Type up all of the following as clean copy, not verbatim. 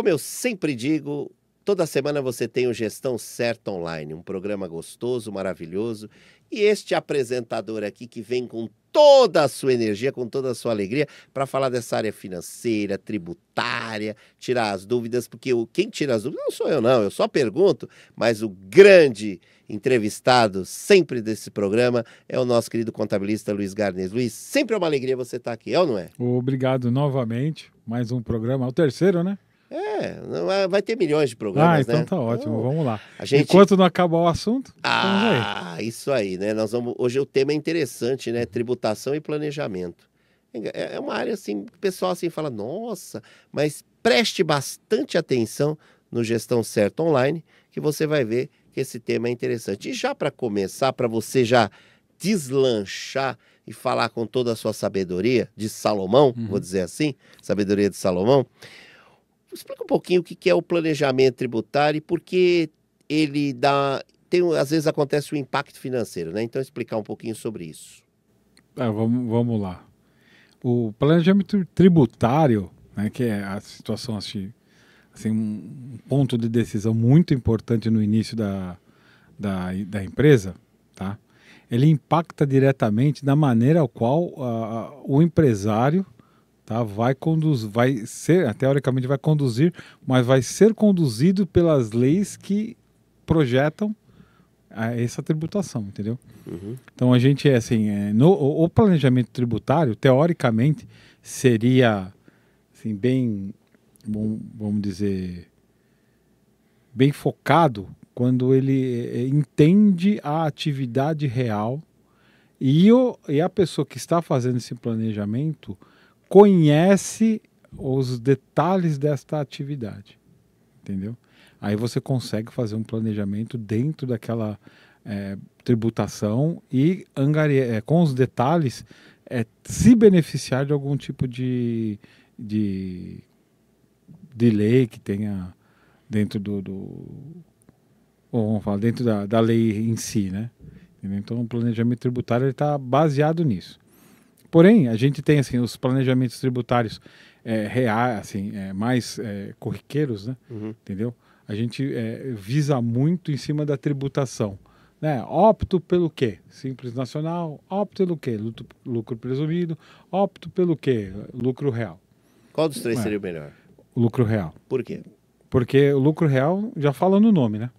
como eu sempre digo, toda semana você tem o Gestão Certa Online, um programa gostoso, maravilhoso. E este apresentador aqui que vem com toda a sua energia, com toda a sua alegria, para falar dessa área financeira, tributária, tirar as dúvidas, porque quem tira as dúvidas não sou eu, não, eu só pergunto, mas o grande entrevistado sempre desse programa é o nosso querido contabilista Luiz Garnes. Luiz, sempre é uma alegria você estar aqui, é ou não é? Obrigado novamente. Mais um programa. É o terceiro, né? Vai ter milhões de Ah, programas, então né? tá ótimo. Então, Vamos lá. a gente... Enquanto não acabar o assunto, estamos aí. Isso aí, né? Hoje o tema é interessante, né? Tributação e planejamento. É uma área assim, que o pessoal assim fala, nossa, mas preste bastante atenção no Gestão Certa Online, que você vai ver que esse tema é interessante. E já para começar, para você já deslanchar e falar com toda a sua sabedoria de Salomão, vou dizer assim, sabedoria de Salomão, explica um pouquinho o que é o planejamento tributário e por que ele às vezes acontece o impacto financeiro, né? Então explicar um pouquinho sobre isso. Vamos lá. O planejamento tributário, né, que é a situação assim, um ponto de decisão muito importante no início da empresa, tá? Ele impacta diretamente na maneira ao qual o empresário, tá, teoricamente vai conduzir, mas vai ser conduzido pelas leis que projetam essa tributação, entendeu? Uhum. Então a gente o planejamento tributário, teoricamente, seria assim, bem, vamos dizer, bem focado quando ele entende a atividade real e a pessoa que está fazendo esse planejamento conhece os detalhes desta atividade, entendeu? Aí você consegue fazer um planejamento dentro daquela tributação e com os detalhes se beneficiar de algum tipo de lei que tenha dentro vamos falar, dentro da lei em si, né? Então o planejamento tributário está baseado nisso. Porém, a gente tem assim, os planejamentos tributários reais, assim, mais corriqueiros, né? Uhum. Entendeu? A gente visa muito em cima da tributação. Né? Opto pelo quê? Simples Nacional. Opto pelo quê? Lucro presumido. Opto pelo quê? Lucro real. Qual dos três seria o melhor? O lucro real. Por quê? Porque o lucro real já fala no nome, né?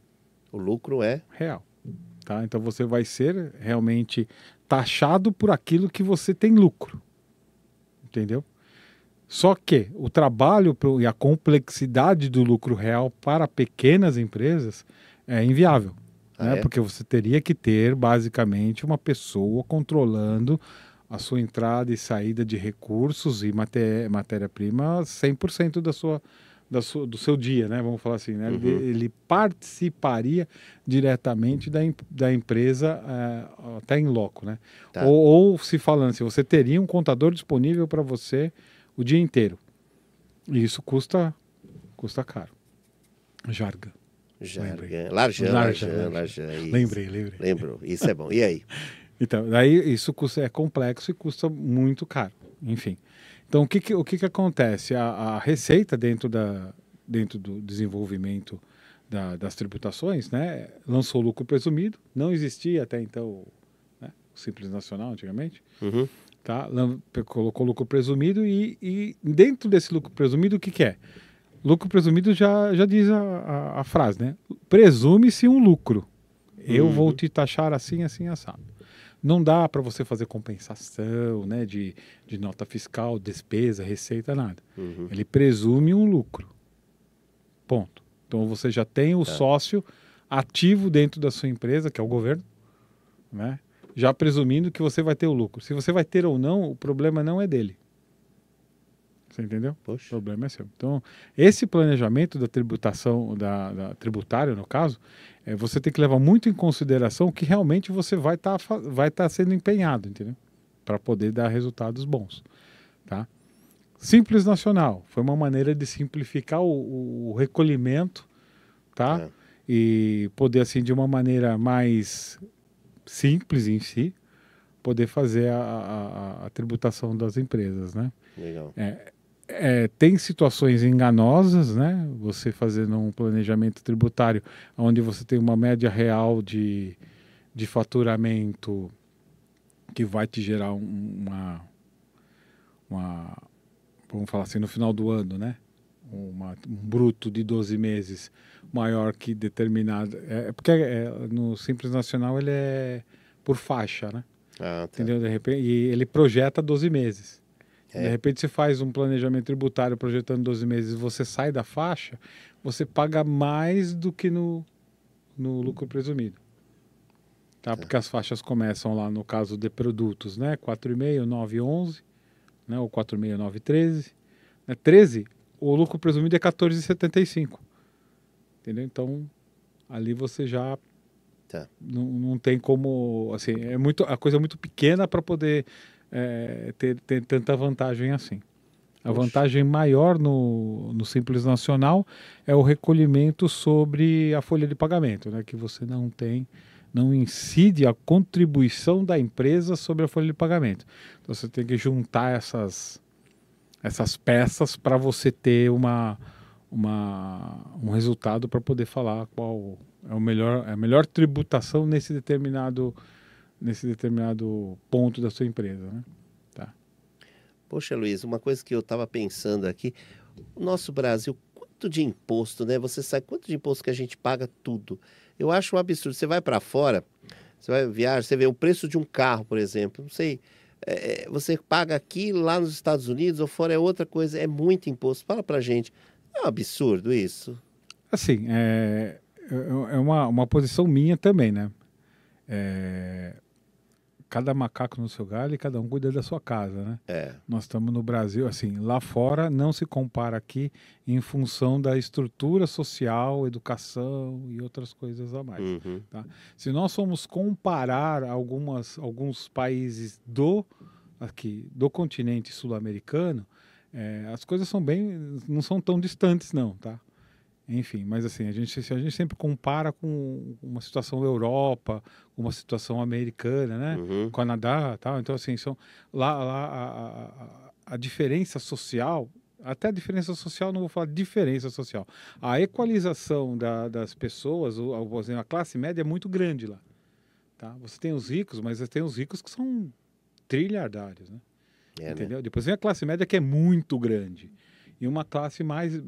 O lucro é real. Tá? Então você vai ser realmente taxado por aquilo que você tem lucro. Entendeu? Só que o trabalho e a complexidade do lucro real para pequenas empresas é inviável. Né? Porque você teria que ter, basicamente, uma pessoa controlando a sua entrada e saída de recursos e matéria-prima 100% do seu dia, né? Vamos falar assim, né? Uhum. Ele participaria diretamente da empresa até em loco, né? Tá. Ou se falando assim, você teria um contador disponível para você o dia inteiro. E isso custa caro. Jargão. Larjan. Lembrei. Lembrou. Isso é bom. E aí? Então, daí isso é complexo e custa muito caro. Enfim. Então, o que acontece? A receita dentro do desenvolvimento das tributações, né, lançou o lucro presumido. Não existia até então, né, o Simples Nacional antigamente. Uhum. Tá? Colocou lucro presumido e dentro desse lucro presumido, o que é? Lucro presumido já diz a frase, né? Presume-se um lucro. Eu vou te taxar assim, assim, assado. Não dá para você fazer compensação, né, de nota fiscal, despesa, receita, nada. Uhum. Ele presume um lucro. Ponto. Então você já tem o sócio ativo dentro da sua empresa, que é o governo, né? Já presumindo que você vai ter o lucro. Se você vai ter ou não, o problema não é dele. Você entendeu? Poxa. O problema é seu. Então, esse planejamento da tributação, da tributária, no caso, você tem que levar muito em consideração que realmente você vai tá sendo empenhado, entendeu? Para poder dar resultados bons. Tá? Simples Nacional foi uma maneira de simplificar o recolhimento, tá? E poder, assim, de uma maneira mais simples em si, poder fazer a tributação das empresas, né? Legal. Tem situações enganosas, né? Você fazendo um planejamento tributário onde você tem uma média real de faturamento que vai te gerar uma, vamos falar assim, no final do ano, né? Um bruto de 12 meses maior que determinado. Porque no Simples Nacional ele é por faixa, né? Ah, tá. Entendeu? De repente, e ele projeta 12 meses. De É. repente você faz um planejamento tributário projetando 12 meses e você sai da faixa, você paga mais do que no lucro presumido. Tá? Porque as faixas começam lá no caso de produtos, né? 4,5, 9, 11, né? Ou 4,5, 9, 13. Né? 13, o lucro presumido é 14,75. Entendeu? Então, ali você já Tá. não tem como, assim, a coisa é muito pequena para poder ter tanta vantagem assim. A Poxa. vantagem maior no Simples Nacional é o recolhimento sobre a folha de pagamento, né? Que você não incide a contribuição da empresa sobre a folha de pagamento. Então você tem que juntar essas peças para você ter um resultado para poder falar qual é a melhor tributação nesse determinado ponto da sua empresa, né? Tá. Poxa, Luiz, uma coisa que eu estava pensando aqui, o nosso Brasil, quanto de imposto, né? Você sabe quanto de imposto que a gente paga tudo? Eu acho um absurdo. Você vai para fora, você vai viajar, você vê o preço de um carro, por exemplo. Não sei, você paga aqui, lá nos Estados Unidos ou fora é outra coisa. É muito imposto. Fala pra gente. É um absurdo isso. Assim, é uma posição minha também, né? É, cada macaco no seu galho e cada um cuida da sua casa, né? É. Nós estamos no Brasil, assim, lá fora não se compara aqui em função da estrutura social, educação e outras coisas a mais. Uhum. Tá? Se nós formos comparar alguns países do continente sul-americano, as coisas não são tão distantes não, tá? Enfim, mas assim, se a gente sempre compara com uma situação Europa, uma situação americana, né? Uhum. Canadá, tal. Então assim, lá a diferença social, até a diferença social, não vou falar diferença social, a equalização das pessoas, por exemplo, a classe média é muito grande lá, tá? Você tem os ricos, mas você tem os ricos que são trilhardários, né? É, né? Entendeu? Depois vem a classe média que é muito grande e uma classe mais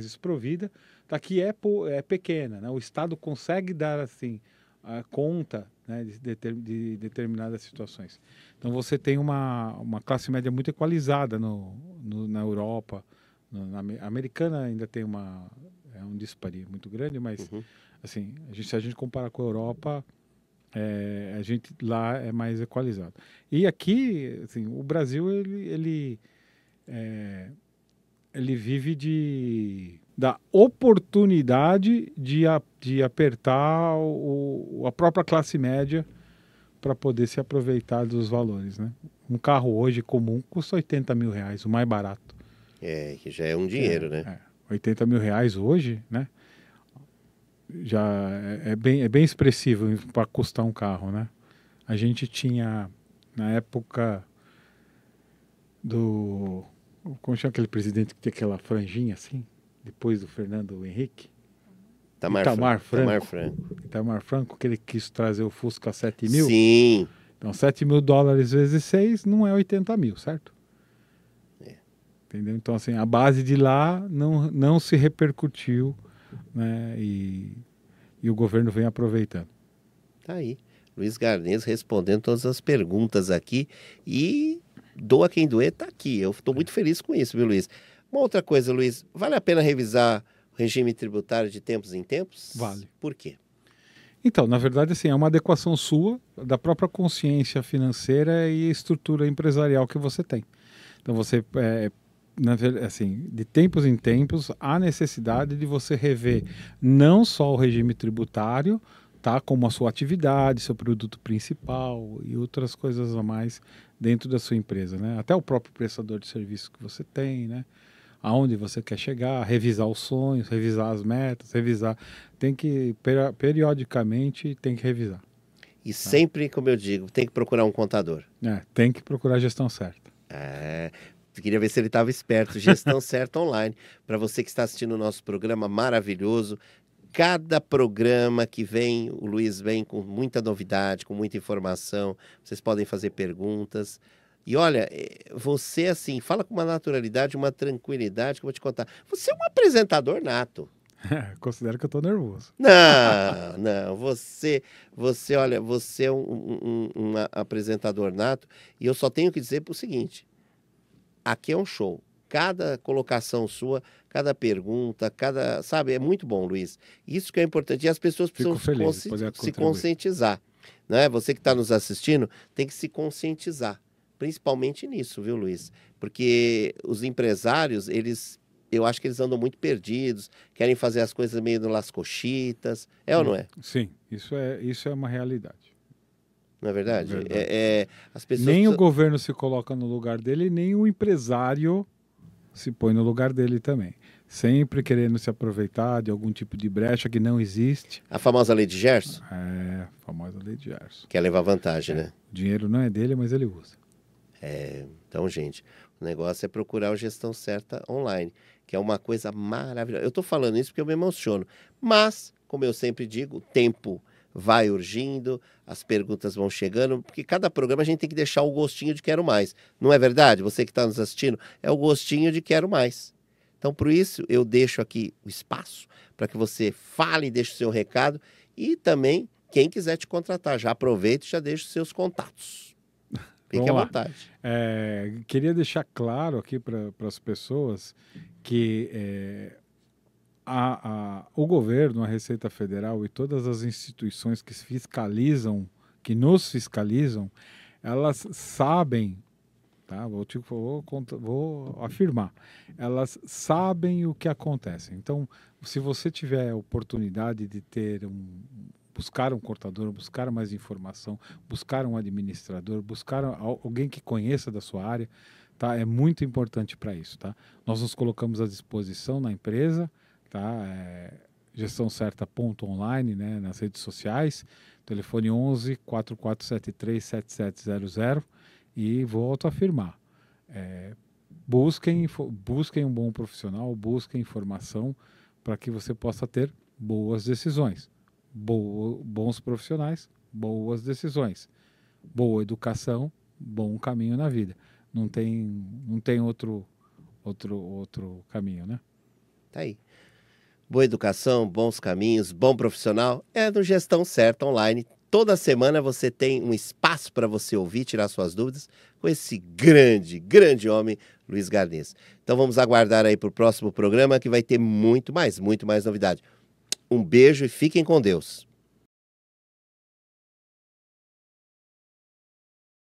desprovida, tá, que é pequena, né? O Estado consegue dar assim a conta, né, de determinadas situações. Então você tem uma classe média muito equalizada na Europa, na americana ainda tem um dispari muito grande, mas Uhum. assim, se a gente comparar com a Europa, a gente lá é mais equalizado. E aqui, assim, o Brasil ele vive da oportunidade de apertar a própria classe média para poder se aproveitar dos valores, né? Um carro hoje comum custa R$ 80.000, o mais barato. Que já é um dinheiro, né? R$ 80.000 hoje, né? Já é bem expressivo para custar um carro, né? A gente tinha, na época do... Como chama aquele presidente que tinha aquela franjinha assim? Depois do Fernando Henrique? Itamar Franco. Itamar Franco, que ele quis trazer o Fusca 7.000. Sim. Então, US$ 7.000 vezes 6 não é 80.000, certo? Entendeu? Então, assim, a base de lá não se repercutiu, né? E o governo vem aproveitando. Tá aí. Luiz Garnês respondendo todas as perguntas aqui. E doa quem doer, tá aqui. Eu estou muito feliz com isso, viu, Luiz? Uma outra coisa, Luiz, vale a pena revisar o regime tributário de tempos em tempos? Vale. Por quê? Então, na verdade, assim, é uma adequação sua, da própria consciência financeira e estrutura empresarial que você tem. Então, você, assim, de tempos em tempos, há necessidade de você rever não só o regime tributário, tá, como a sua atividade, seu produto principal e outras coisas a mais dentro da sua empresa, né? Até o próprio prestador de serviço que você tem, né? Aonde você quer chegar, revisar os sonhos, revisar as metas, tem que, periodicamente, tem que revisar. E sempre, como eu digo, tem que procurar um contador. Tem que procurar a gestão certa. Queria ver se ele estava esperto. Gestão Certa Online. Para você que está assistindo o nosso programa maravilhoso. Cada programa que vem, o Luiz vem com muita novidade, com muita informação. Vocês podem fazer perguntas. E olha, você assim, fala com uma naturalidade, uma tranquilidade, que eu vou te contar. Você é um apresentador nato. Considero que eu tô nervoso. Não, olha, você é um apresentador nato. E eu só tenho que dizer o seguinte, aqui é um show. Cada colocação sua, cada pergunta, sabe, é muito bom, Luiz. Isso que é importante. E as pessoas precisam se conscientizar. Né? Você que está nos assistindo tem que se conscientizar. Principalmente nisso, viu, Luiz? Porque os empresários, eu acho que eles andam muito perdidos, querem fazer as coisas meio no las cochitas. É ou não é? Sim, isso é uma realidade. Não é verdade? As pessoas nem o governo se coloca no lugar dele, nem o empresário se põe no lugar dele também. Sempre querendo se aproveitar de algum tipo de brecha que não existe. A famosa lei de Gerson? A famosa lei de Gerson. Quer levar vantagem, né? O dinheiro não é dele, mas ele usa. Então, gente, o negócio é procurar a Gestão Certa Online, que é uma coisa maravilhosa. Eu estou falando isso porque eu me emociono. Mas, como eu sempre digo, o tempo vai urgindo, as perguntas vão chegando, porque cada programa a gente tem que deixar o gostinho de quero mais. Não é verdade? Você que está nos assistindo, é o gostinho de quero mais. Então, por isso, eu deixo aqui o espaço para que você fale, deixe o seu recado e também, quem quiser te contratar, já aproveita e já deixa os seus contatos. Fique à vontade. Queria deixar claro aqui para as pessoas que o governo, a Receita Federal e todas as instituições que fiscalizam, que nos fiscalizam, elas sabem, tá? Vou afirmar, elas sabem o que acontece. Então, se você tiver a oportunidade de buscar um contador, buscar mais informação, buscar um administrador, buscar alguém que conheça da sua área, tá? É muito importante para isso, tá? Nós nos colocamos à disposição na empresa, tá? gestãocerta.online, né? Nas redes sociais, telefone 11 4473 7700 e volto a afirmar. Busquem um bom profissional, busquem informação para que você possa ter boas decisões. Bons profissionais, boas decisões, boa educação, bom caminho na vida. Não tem outro caminho, né? Tá aí. Boa educação, bons caminhos, bom profissional, é no Gestão Certa Online. Toda semana você tem um espaço para você ouvir, tirar suas dúvidas com esse grande homem, Luiz Garnês. Então vamos aguardar aí para o próximo programa que vai ter muito mais novidade. Um beijo e fiquem com Deus.